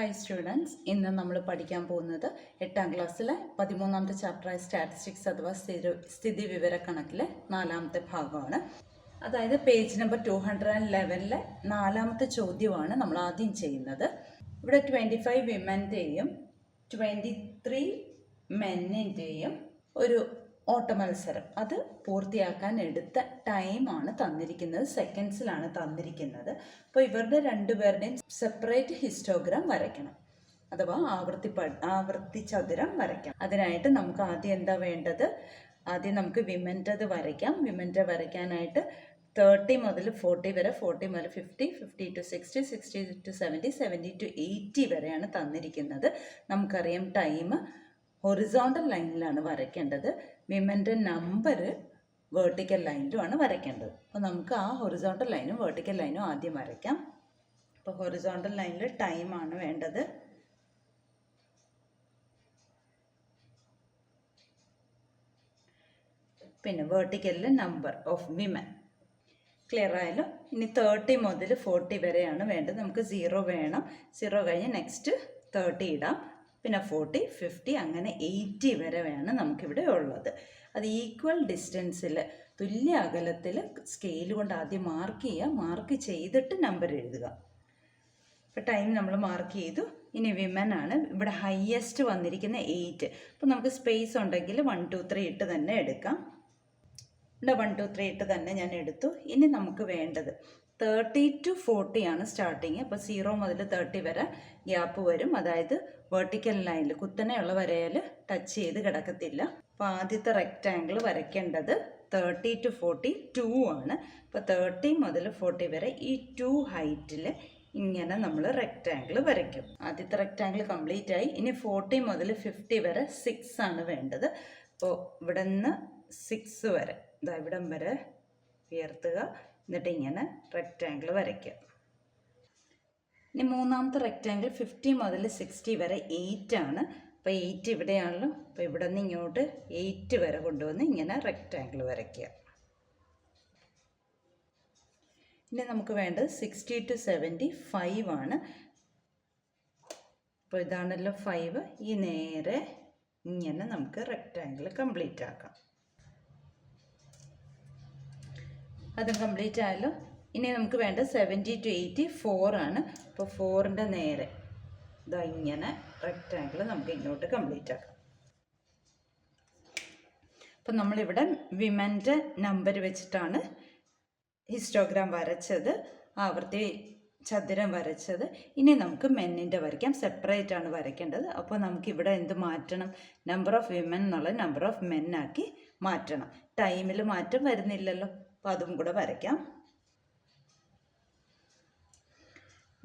Hi students, ഇന്ന് നമ്മൾ പഠിക്കാൻ പോകുന്നത് 8ാം ക്ലാസ്സിലെ 13ാമത്തെ ചാപ്റ്ററായ സ്റ്റാറ്റിസ്റ്റിക്സ് അഥവാ സ്ഥിതി വിവരക്കണക്കിലെ 4ാമത്തെ ഭാഗമാണ്. അതായത് പേജ് നമ്പർ 211-ലെ 4ാമത്തെ ചോദ്യമാണ് നമ്മൾ ആദ്യം ചെയ്യുന്നത്. ഇവിടെ 25 വിമൻ്റെയും 23 മെന്നിൻ്റെയും ഒരു ഓട്ടമത്സരം അത് പൂർത്തിയാക്കാൻ എടുത്ത ടൈമാണ് തന്നിരിക്കുന്നത്, സെക്കൻഡ്സിലാണ് തന്നിരിക്കുന്നത്. അപ്പോൾ ഇവരുടെ രണ്ടുപേരുടെയും സെപ്പറേറ്റ് ഹിസ്റ്റോഗ്രാം വരയ്ക്കണം, അഥവാ ആവർത്തി ചതുരം വരയ്ക്കാം. അതിനായിട്ട് നമുക്ക് ആദ്യം എന്താ വേണ്ടത്? ആദ്യം നമുക്ക് വിമൻ്റത് വരയ്ക്കാം. വിമൻ്റ വരയ്ക്കാനായിട്ട് 30 മുതൽ 40 വരെ, 40 മുതൽ 50, 50 to 60, 60 to 70, 70 to 80 വരെയാണ് തന്നിരിക്കുന്നത്. നമുക്കറിയാം ടൈം ഹൊറിസോണ്ടൽ ലൈനിലാണ് വരയ്ക്കേണ്ടത്. വിമൻ്റെ നമ്പർ വേർട്ടിക്കൽ ലൈനിലുമാണ് വരയ്ക്കേണ്ടത്. അപ്പോൾ നമുക്ക് ആ ഹൊറിസോണ്ടൽ ലൈനും വേർട്ടിക്കൽ ലൈനും ആദ്യം വരയ്ക്കാം. അപ്പോൾ ഹൊറിസോണ്ടൽ ലൈനിൽ ടൈമാണ് വേണ്ടത്. പിന്നെ വേർട്ടിക്കലിൽ നമ്പർ ഓഫ് വിമൻ. ക്ലിയർ ആയാലും. ഇനി 30 മുതൽ 40 വരെയാണ് വേണ്ടത്. നമുക്ക് 0 വേണം. 0 കഴിഞ്ഞ് നെക്സ്റ്റ് 30 ഇടാം. പിന്നെ 40, 50 അങ്ങനെ 80 വരെ വേണം നമുക്കിവിടെ ഉള്ളത്. അത് ഈക്വൽ ഡിസ്റ്റൻസിൽ, തുല്യ അകലത്തിൽ സ്കെയിൽ കൊണ്ട് ആദ്യം മാർക്ക് ചെയ്യുക. മാർക്ക് ചെയ്തിട്ട് നമ്പർ എഴുതുക. ഇപ്പോൾ ടൈം നമ്മൾ മാർക്ക് ചെയ്തു. ഇനി വിമൻ ആണ്. ഇവിടെ ഹയസ്റ്റ് വന്നിരിക്കുന്ന 8. അപ്പോൾ നമുക്ക് സ്പേസ് ഉണ്ടെങ്കിൽ 1, 2, 3 ഇട്ട് തന്നെ എടുക്കാം. ഇവിടെ 1, 2, 3 ഇട്ട് തന്നെ ഞാൻ എടുത്തു. ഇനി നമുക്ക് വേണ്ടത് 30 to 40 ആണ് സ്റ്റാർട്ടിങ്. അപ്പോൾ 0 മുതൽ 30 വരെ ഗ്യാപ്പ് വരും. അതായത് വെർട്ടിക്കൽ ലൈനിൽ കുത്തനെയുള്ള വരയിൽ ടച്ച് ചെയ്ത് കിടക്കത്തില്ല. അപ്പോൾ ആദ്യത്തെ റെക്റ്റാങ്കിൾ വരയ്ക്കേണ്ടത് 30 to 40 2 ആണ്. അപ്പോൾ 30 മുതൽ 40 വരെ ഈ 2 ഹൈറ്റിൽ ഇങ്ങനെ നമ്മൾ റെക്റ്റാങ്കിൾ വരയ്ക്കും. ആദ്യത്തെ റെക്റ്റാങ്കിൾ കംപ്ലീറ്റ് ആയി. ഇനി 40 മുതൽ 50 വരെ 6 ആണ് വേണ്ടത്. അപ്പോൾ ഇവിടെ നിന്ന് 6 വരെ, ഇതാ ഇവിടം വരെ ഉയർത്തുക. എന്നിട്ട് ഇങ്ങനെ റെക്റ്റാങ്കിൾ വരയ്ക്കുക. ഇനി മൂന്നാമത്തെ റെക്റ്റാങ്കിൾ 50 മുതൽ 60 വരെ 8 ആണ്. അപ്പോൾ 8 ഇവിടെയാണല്ലോ. അപ്പോൾ ഇവിടെ നിന്ന് ഇങ്ങോട്ട് 8 വരെ കൊണ്ടുവന്ന് ഇങ്ങനെ റെക്റ്റാങ്കിൾ വരയ്ക്കുക. ഇനി നമുക്ക് വേണ്ടത് 60 to 70 5 ആണ്. അപ്പോൾ ഇതാണല്ലോ 5. ഈ നേരെ ഇങ്ങനെ നമുക്ക് റെക്റ്റാങ്കിൾ കംപ്ലീറ്റ് ആക്കാം. അതും കംപ്ലീറ്റ് ആയല്ലോ. ഇനി നമുക്ക് വേണ്ട 70 to 80 4 ആണ്. അപ്പോൾ 4ൻ്റെ നേരെ ഇതാ ഇങ്ങനെ റെക്റ്റാങ്കിൾ നമുക്ക് ഇങ്ങോട്ട് കംപ്ലീറ്റ് ആക്കാം. അപ്പം നമ്മളിവിടെ വിമൻ്റെ നമ്പർ വെച്ചിട്ടാണ് ഹിസ്റ്റോഗ്രാം വരച്ചത്, ആവർത്തി ചതുരം വരച്ചത്. ഇനി നമുക്ക് മെന്നിൻ്റെ വരയ്ക്കാം. സെപ്പറേറ്റ് ആണ് വരയ്ക്കേണ്ടത്. അപ്പോൾ നമുക്കിവിടെ എന്ത് മാറ്റണം? നമ്പർ ഓഫ് വിമൻ എന്നുള്ള നമ്പർ ഓഫ് മെൻ ആക്കി മാറ്റണം. ടൈമിൽ മാറ്റം വരുന്നില്ലല്ലോ. അപ്പോൾ അതും കൂടെ വരയ്ക്കാം.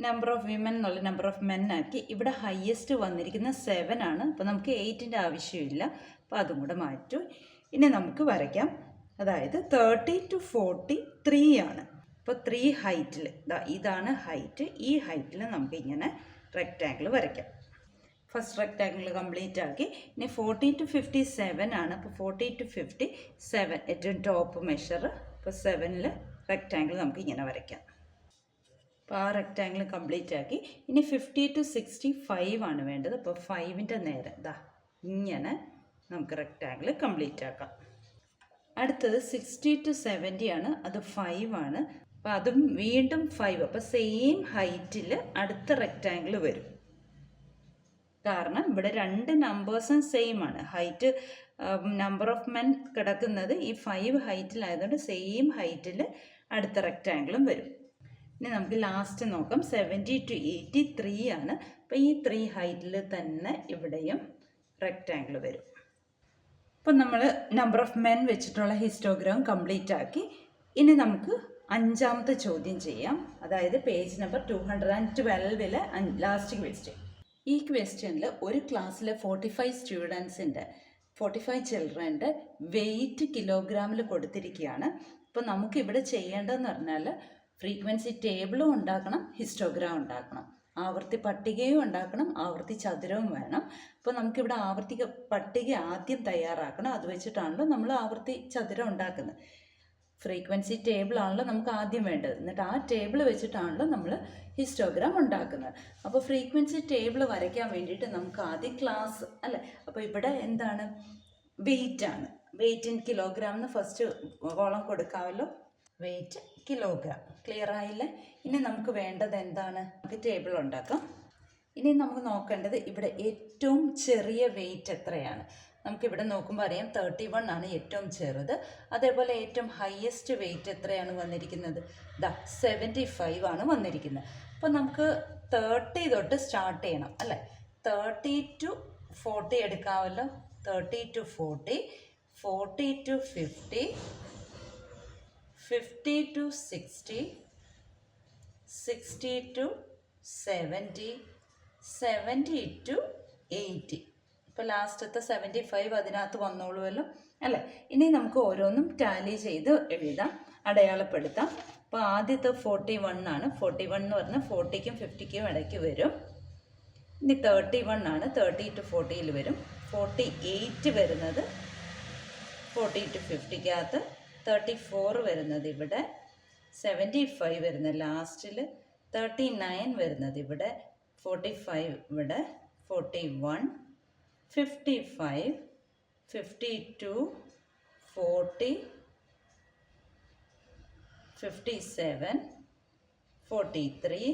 നമ്പർ ഓഫ് വിമൻ എന്നുള്ള നമ്പർ ഓഫ് മെൻ ആക്കി. ഇവിടെ ഹയസ്റ്റ് വന്നിരിക്കുന്ന 7 ആണ്. അപ്പോൾ നമുക്ക് 8ൻ്റെ ആവശ്യമില്ല. അപ്പോൾ അതും കൂടെ മാറ്റും. ഇനി നമുക്ക് വരയ്ക്കാം. അതായത് 30 to 40 3 ആണ്. അപ്പോൾ 3 ഹൈറ്റിൽ, ഇതാണ് ഹൈറ്റ്. ഈ ഹൈറ്റിൽ നമുക്ക് ഇങ്ങനെ റെക്റ്റാങ്കിൾ വരയ്ക്കാം. ഫസ്റ്റ് റെക്റ്റാങ്കിൾ കംപ്ലീറ്റ് ആക്കി. ഇനി 40 to 50 7 ആണ്. അപ്പോൾ 40 to 50 7 ഏറ്റവും ടോപ്പ് മെഷർ. അപ്പോൾ 7ൽ റെക്റ്റാങ്കിൾ നമുക്ക് ഇങ്ങനെ വരയ്ക്കാം. അപ്പോൾ ആ റെക്റ്റാങ്കിൾ കംപ്ലീറ്റ് ആക്കി. ഇനി 50 to 65 ആണ് വേണ്ടത്. അപ്പോൾ 5ൻ്റെ നേരെ ഇങ്ങനെ നമുക്ക് റെക്റ്റാങ്കിൾ കംപ്ലീറ്റ് ആക്കാം. അടുത്തത് 60 to 70 ആണ്. അത് 5 ആണ്. അപ്പോൾ അതും വീണ്ടും 5. അപ്പോൾ സെയിം ഹൈറ്റിൽ അടുത്ത റെക്റ്റാങ്കിൾ വരും. കാരണം ഇവിടെ രണ്ട് നമ്പേഴ്സും സെയിം ആണ്. ഹൈറ്റ് നമ്പർ ഓഫ് മെൻ കിടക്കുന്നത് ഈ 5 ഹൈറ്റിലായതുകൊണ്ട് സെയിം ഹൈറ്റിൽ അടുത്ത റെക്റ്റാങ്കിളും വരും. ഇനി നമുക്ക് ലാസ്റ്റ് നോക്കാം. 70 to 80 3 ആണ്. അപ്പോൾ ഈ 3 ഹൈറ്റിൽ തന്നെ ഇവിടെയും റെക്റ്റാങ്കിൾ വരും. അപ്പം നമ്മൾ നമ്പർ ഓഫ് മെൻ വെച്ചിട്ടുള്ള ഹിസ്റ്റോഗ്രാം കംപ്ലീറ്റ് ആക്കി. ഇനി നമുക്ക് 5ാമത്തെ ചോദ്യം ചെയ്യാം. അതായത് പേജ് നമ്പർ 212-ലെ ലാസ്റ്റ് ക്വസ്റ്റ്യൻ. ഈ ക്വസ്റ്റ്യനിൽ ഒരു ക്ലാസ്സിലെ 45 സ്റ്റുഡൻസിൻ്റെ 45 ചിൽഡ്രൻ്റെ വെയിറ്റ് കിലോഗ്രാമിൽ കൊടുത്തിരിക്കുകയാണ്. അപ്പോൾ നമുക്കിവിടെ ചെയ്യേണ്ടതെന്ന് പറഞ്ഞാൽ ഫ്രീക്വൻസി ടേബിളും ഉണ്ടാക്കണം, ഹിസ്റ്റോഗ്രാം ഉണ്ടാക്കണം, ആവർത്തി പട്ടികയും ഉണ്ടാക്കണം, ആവർത്തി ചതുരവും വേണം. അപ്പോൾ നമുക്കിവിടെ ആവർത്തി പട്ടിക ആദ്യം തയ്യാറാക്കണം. അത് വെച്ചിട്ടാണല്ലോ നമ്മൾ ആവർത്തി ചതുരം ഉണ്ടാക്കുന്നത്. ഫ്രീക്വൻസി ടേബിൾ ആണല്ലോ നമുക്ക് ആദ്യം വേണ്ടത്. എന്നിട്ട് ആ ടേബിൾ വെച്ചിട്ടാണല്ലോ നമ്മൾ ഹിസ്റ്റോഗ്രാം ഉണ്ടാക്കുന്നത്. അപ്പോൾ ഫ്രീക്വൻസി ടേബിൾ വരയ്ക്കാൻ വേണ്ടിയിട്ട് നമുക്ക് ആദ്യം ക്ലാസ് അല്ലേ. അപ്പോൾ ഇവിടെ എന്താണ്, വെയിറ്റ് ആണ്. വെയിറ്റ് ഇൻ കിലോഗ്രാം എന്ന് ഫസ്റ്റ് കോളം കൊടുക്കാമല്ലോ. Weight kilogram. ക്ലിയർ ആയില്ലേ? ഇനി നമുക്ക് വേണ്ടത് എന്താണ്, നമുക്ക് ടേബിൾ ഉണ്ടാക്കാം. ഇനി നമുക്ക് നോക്കേണ്ടത് ഇവിടെ ഏറ്റവും ചെറിയ വെയിറ്റ് എത്രയാണ്. നമുക്കിവിടെ നോക്കുമ്പോൾ അറിയാം 31 ആണ് ഏറ്റവും ചെറുത്. അതേപോലെ ഏറ്റവും ഹയസ്റ്റ് വെയിറ്റ് എത്രയാണ് വന്നിരിക്കുന്നത്, 75 ആണ് വന്നിരിക്കുന്നത്. അപ്പോൾ നമുക്ക് 30 തൊട്ട് സ്റ്റാർട്ട് ചെയ്യണം അല്ലേ. 30 to 40 എടുക്കാമല്ലോ. 30 to 40, 40 to 50, 50 to 60, 60 to 70, 70 to 80. ഇപ്പോൾ ലാസ്റ്റത്തെ 75 അതിനകത്ത് വന്നോളുമല്ലോ അല്ലേ. ഇനി നമുക്ക് ഓരോന്നും ടാലി ചെയ്ത് എഴുതാം, അടയാളപ്പെടുത്താം. അപ്പോൾ ആദ്യത്തെ 41 ആണ്. 41 എന്ന് പറഞ്ഞാൽ 40ക്കും 50ക്കും ഇടയ്ക്ക് വരും. ഇനി 31 ആണ്, 30 to 40 വരും. 48 വരുന്നത് 40 to 50ക്കകത്ത്. 34 വരുന്നത് ഇവിടെ. 75 വരുന്നത് ലാസ്റ്റിൽ. 39 വരുന്നത് ഇവിടെ. 45 ഇവിടെ. 41, 55, 52, 40, 57, 43,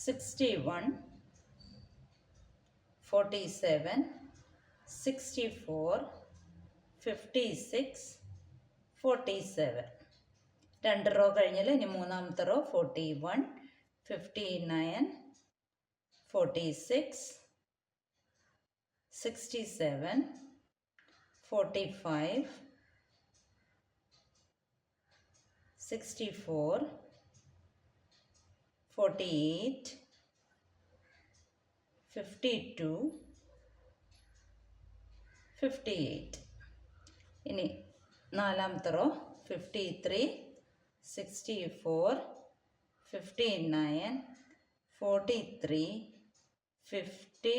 61, 47, 64, 56, 47. 2 റോ കഴിഞ്ഞാൽ ഇനി മൂന്നാമത്തെ റോ 41, 59, 46, 67, 45, 64, 48, 52, 58. ഇനി നാലാമത്തെ റോ 53, 64, 59, 43, 50,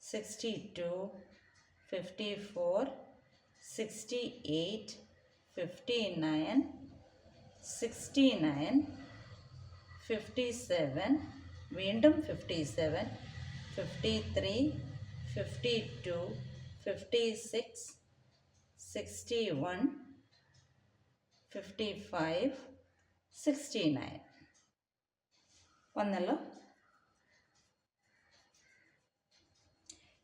62, 54, 68, 59, 69, 57, വീണ്ടും 57, 53, 52, 56, 61, 55, 69 വന്നല്ലോ.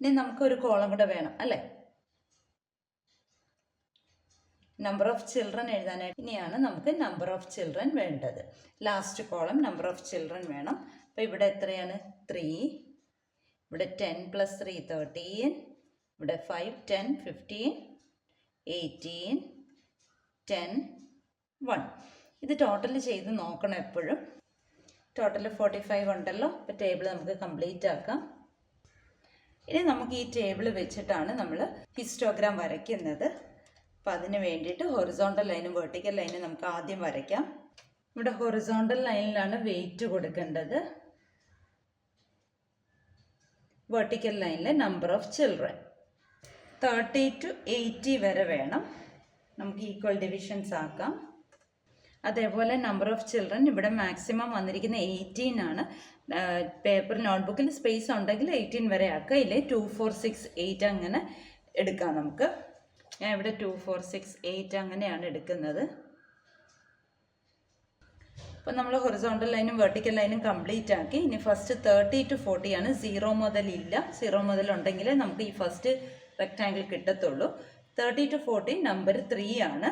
ഇനി നമുക്കൊരു കോളം കൂടെ വേണം അല്ലേ, നമ്പർ ഓഫ് ചിൽഡ്രൻ എഴുതാനായിട്ട്. ഇനിയാണ് നമുക്ക് നമ്പർ ഓഫ് ചിൽഡ്രൻ വേണ്ടത്. Last column number of children വേണം. അപ്പോൾ ഇവിടെ എത്രയാണ്, 3. ഇവിടെ 10 + 3 13. ഇവിടെ 5, 10, 15, 18, 10, 1. ഇത് ടോട്ടൽ ചെയ്ത് നോക്കണം എപ്പോഴും. ടോട്ടൽ 45 ഉണ്ടല്ലോ. അപ്പോൾ ടേബിൾ നമുക്ക് കംപ്ലീറ്റ് ആക്കാം. ഇനി നമുക്ക് ഈ ടേബിൾ വെച്ചിട്ടാണ് നമ്മൾ ഹിസ്റ്റോഗ്രാം വരയ്ക്കുന്നത്. അപ്പോൾ അതിന് വേണ്ടിയിട്ട് ഹൊറിസോണ്ടൽ ലൈനും വെർട്ടിക്കൽ ലൈനും നമുക്ക് ആദ്യം വരയ്ക്കാം. ഇവിടെ ഹൊറിസോണ്ടൽ ലൈനിലാണ് വെയിറ്റ് കൊടുക്കേണ്ടത്. വെർട്ടിക്കൽ ലൈനിലെ നമ്പർ ഓഫ് ചിൽഡ്രൻ 30 to 80 വരെ വേണം. നമുക്ക് ഈക്വൽ ഡിവിഷൻസ് ആക്കാം. അതേപോലെ നമ്പർ ഓഫ് ചിൽഡ്രൻ ഇവിടെ മാക്സിമം വന്നിരിക്കുന്ന 18 ആണ്. പേപ്പർ നോട്ട്ബുക്കിൽ സ്പേസ് ഉണ്ടെങ്കിൽ 18 വരെ ആക്കുക, ഇല്ലേ 2, 4, 6, 8 അങ്ങനെ എടുക്കാം നമുക്ക്. ഞാൻ ഇവിടെ 2, 4, 6, 8 അങ്ങനെയാണ് എടുക്കുന്നത്. അപ്പോൾ നമ്മൾ ഹൊറിസോണ്ടൽ ലൈനും വെർട്ടിക്കൽ ലൈനും കംപ്ലീറ്റ് ആക്കി. ഇനി ഫസ്റ്റ് 30 to 40 ആണ്. 0 മുതൽ ഇല്ല. 0 മുതൽ ഉണ്ടെങ്കിൽ നമുക്ക് ഈ ഫസ്റ്റ് റെക്റ്റാങ്കിൾ കിട്ടത്തുള്ളൂ. 30 to 40 നമ്പർ 3 ആണ്.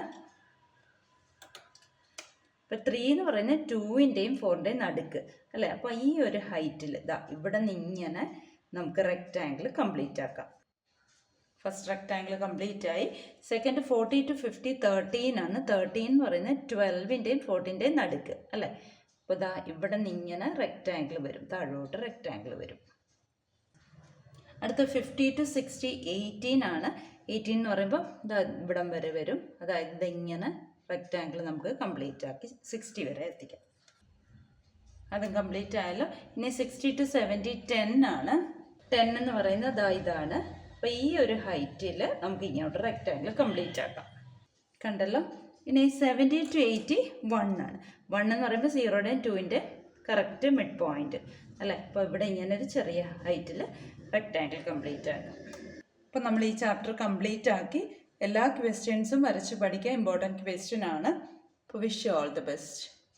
അപ്പോൾ 3 എന്ന് പറയുന്നത് 2ൻ്റെയും 4ൻ്റെയും നടുക്ക് അല്ലേ. അപ്പോൾ ഈ ഒരു ഹൈറ്റിൽ ഇവിടെ നിന്ന് ഇങ്ങനെ നമുക്ക് റെക്റ്റാങ്കിൾ കംപ്ലീറ്റ് ആക്കാം. ഫസ്റ്റ് റെക്റ്റാങ്കിൾ കംപ്ലീറ്റ് ആയി. സെക്കൻഡ് 40 to 50 13 ആണ്. 13 എന്ന് പറയുന്നത് 12ൻ്റെയും 14ൻ്റെയും നടുക്ക് അല്ലേ. അപ്പോൾ ഇവിടെ നിന്ന് ഇങ്ങനെ റെക്റ്റാങ്കിൾ വരും, താഴോട്ട് റെക്റ്റാങ്കിൾ വരും. അടുത്ത 50 to 60 18 ആണ്. 18 എന്ന് പറയുമ്പോൾ ഇവിടം വരെ വരും. അതായത് ഇതിങ്ങനെ റെക്റ്റാങ്കിൾ നമുക്ക് കംപ്ലീറ്റ് ആക്കി 60 വരെ എത്തിക്കാം. അതും കംപ്ലീറ്റ് ആയല്ലോ. ഇനി 60 to 70 10 ആണ്. 10 എന്ന് പറയുന്നത് ഇതാണ്. അപ്പോൾ ഈ ഒരു ഹൈറ്റിൽ നമുക്ക് ഇങ്ങോട്ട് റെക്റ്റാങ്കിൾ കംപ്ലീറ്റ് ആക്കാം. കണ്ടല്ലോ. ഇനി 70 to 80 1 ആണ്. 1 എന്ന് പറയുമ്പോൾ 0യുടെയും 2ൻ്റെ കറക്റ്റ് മിഡ് പോയിന്റ് അല്ലേ. അപ്പോൾ ഇവിടെ ഇങ്ങനെ ഒരു ചെറിയ ഹൈറ്റിൽ റെക്റ്റാങ്കിൾ കംപ്ലീറ്റ് ആണ്. അപ്പോൾ നമ്മൾ ഈ ചാപ്റ്റർ കംപ്ലീറ്റ് ആക്കി. എല്ലാ ക്വസ്റ്റ്യൻസും വരച്ച് പഠിക്കുക, ഇമ്പോർട്ടൻറ്റ് ക്വസ്റ്റ്യൻ ആണ്. അപ്പോൾ wish you all the best.